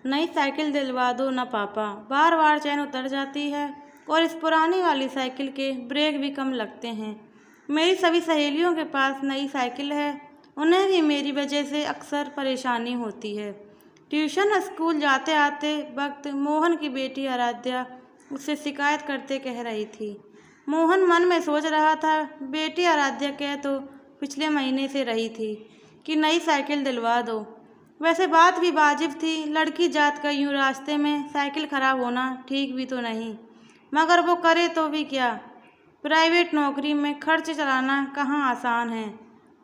नई साइकिल दिलवा दो ना पापा। बार बार चैन उतर जाती है और इस पुरानी वाली साइकिल के ब्रेक भी कम लगते हैं। मेरी सभी सहेलियों के पास नई साइकिल है, उन्हें भी मेरी वजह से अक्सर परेशानी होती है। ट्यूशन स्कूल जाते आते वक्त मोहन की बेटी आराध्या उससे शिकायत करते कह रही थी। मोहन मन में सोच रहा था, बेटी आराध्या कह तो पिछले महीने से रही थी कि नई साइकिल दिलवा दो। वैसे बात भी वाजिब थी, लड़की जात का यूं रास्ते में साइकिल खराब होना ठीक भी तो नहीं, मगर वो करे तो भी क्या। प्राइवेट नौकरी में खर्च चलाना कहाँ आसान है,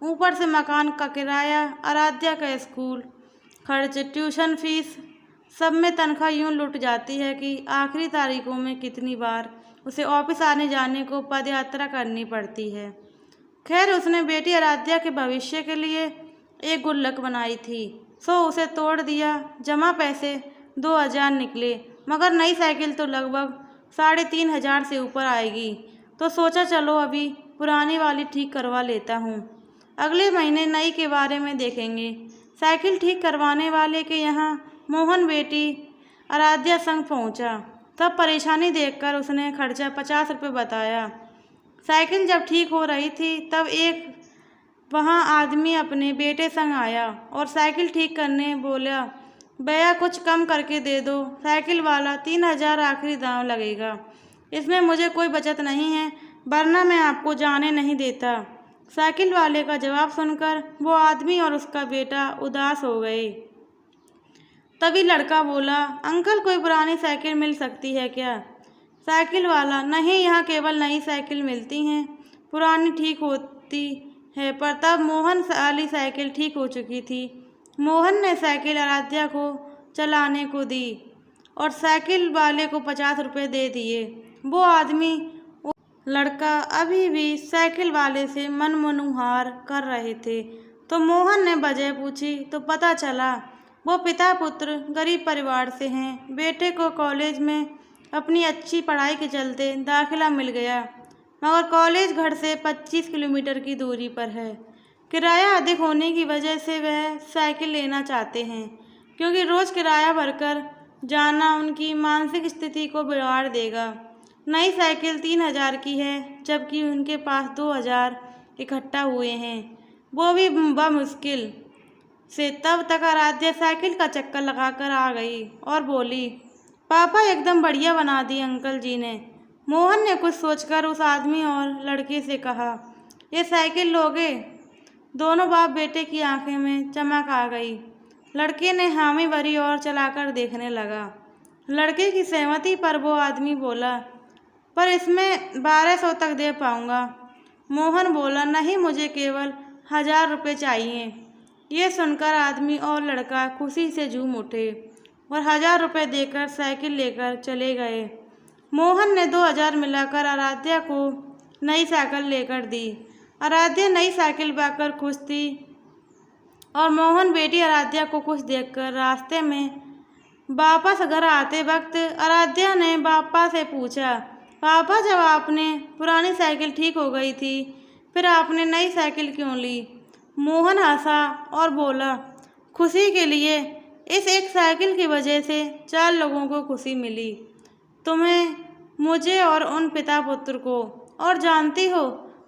ऊपर से मकान का किराया, आराध्या का स्कूल खर्च, ट्यूशन फीस, सब में तनख्वाह यूं लुट जाती है कि आखिरी तारीखों में कितनी बार उसे ऑफिस आने जाने को पदयात्रा करनी पड़ती है। खैर, उसने बेटी आराध्या के भविष्य के लिए एक गुल्लक बनाई थी, सो उसे तोड़ दिया। जमा पैसे 2000 निकले, मगर नई साइकिल तो लगभग 3500 से ऊपर आएगी, तो सोचा चलो अभी पुरानी वाली ठीक करवा लेता हूँ, अगले महीने नई के बारे में देखेंगे। साइकिल ठीक करवाने वाले के यहाँ मोहन बेटी आराध्या संग पहुँचा। तब परेशानी देखकर उसने खर्चा 50 रुपये बताया। साइकिल जब ठीक हो रही थी तब एक वहाँ आदमी अपने बेटे संग आया और साइकिल ठीक करने बोला, भैया कुछ कम करके दे दो, साइकिल वाला 3000 आखिरी दाम लगेगा, इसमें मुझे कोई बचत नहीं है, वरना मैं आपको जाने नहीं देता। साइकिल वाले का जवाब सुनकर वो आदमी और उसका बेटा उदास हो गए। तभी लड़का बोला, अंकल कोई पुरानी साइकिल मिल सकती है क्या? साइकिल वाला, नहीं, यहाँ केवल नई साइकिल मिलती हैं, पुरानी ठीक होती है। पर तब मोहन वाली साइकिल ठीक हो चुकी थी। मोहन ने साइकिल आराध्या को चलाने को दी और साइकिल वाले को 50 रुपये दे दिए। वो आदमी लड़का अभी भी साइकिल वाले से मनमुहार कर रहे थे, तो मोहन ने वजह पूछी तो पता चला वो पिता पुत्र गरीब परिवार से हैं। बेटे को कॉलेज में अपनी अच्छी पढ़ाई के चलते दाखिला मिल गया, मगर कॉलेज घर से 25 किलोमीटर की दूरी पर है। किराया अधिक होने की वजह से वह साइकिल लेना चाहते हैं, क्योंकि रोज़ किराया भरकर जाना उनकी मानसिक स्थिति को बिगाड़ देगा। नई साइकिल 3000 की है, जबकि उनके पास 2000 इकट्ठा हुए हैं, वो भी बमुश्किल से। तब तक आराध्या साइकिल का चक्कर लगाकर आ गई और बोली, पापा एकदम बढ़िया बना दी अंकल जी ने। मोहन ने कुछ सोचकर उस आदमी और लड़के से कहा, ये साइकिल लोगे? दोनों बाप बेटे की आंखें में चमक आ गई। लड़के ने हामी भरी और चलाकर देखने लगा। लड़के की सहमति पर वो आदमी बोला, पर इसमें 1200 तक दे पाऊंगा। मोहन बोला, नहीं, मुझे केवल 1000 रुपये चाहिए। ये सुनकर आदमी और लड़का खुशी से झूम उठे और 1000 रुपये देकर साइकिल लेकर चले गए। मोहन ने 2000 मिलाकर आराध्या को नई साइकिल लेकर दी। आराध्या नई साइकिल पाकर खुश थी और मोहन बेटी आराध्या को खुश देखकर रास्ते में वापस घर आते वक्त आराध्या ने पापा से पूछा, पापा जब आपने पुरानी साइकिल ठीक हो गई थी, फिर आपने नई साइकिल क्यों ली? मोहन हंसा और बोला, खुशी के लिए। इस एक साइकिल की वजह से 4 लोगों को खुशी मिली, तुम्हें, मुझे और उन पिता पुत्र को। और जानती हो,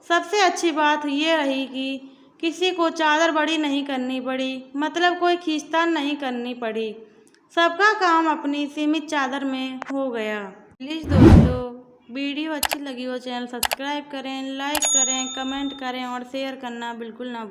सबसे अच्छी बात ये रही कि किसी को चादर बड़ी नहीं करनी पड़ी, मतलब कोई खींचतान नहीं करनी पड़ी, सबका काम अपनी सीमित चादर में हो गया। प्लीज़ दोस्तों, वीडियो अच्छी लगी हो चैनल सब्सक्राइब करें, लाइक करें, कमेंट करें और शेयर करना बिल्कुल ना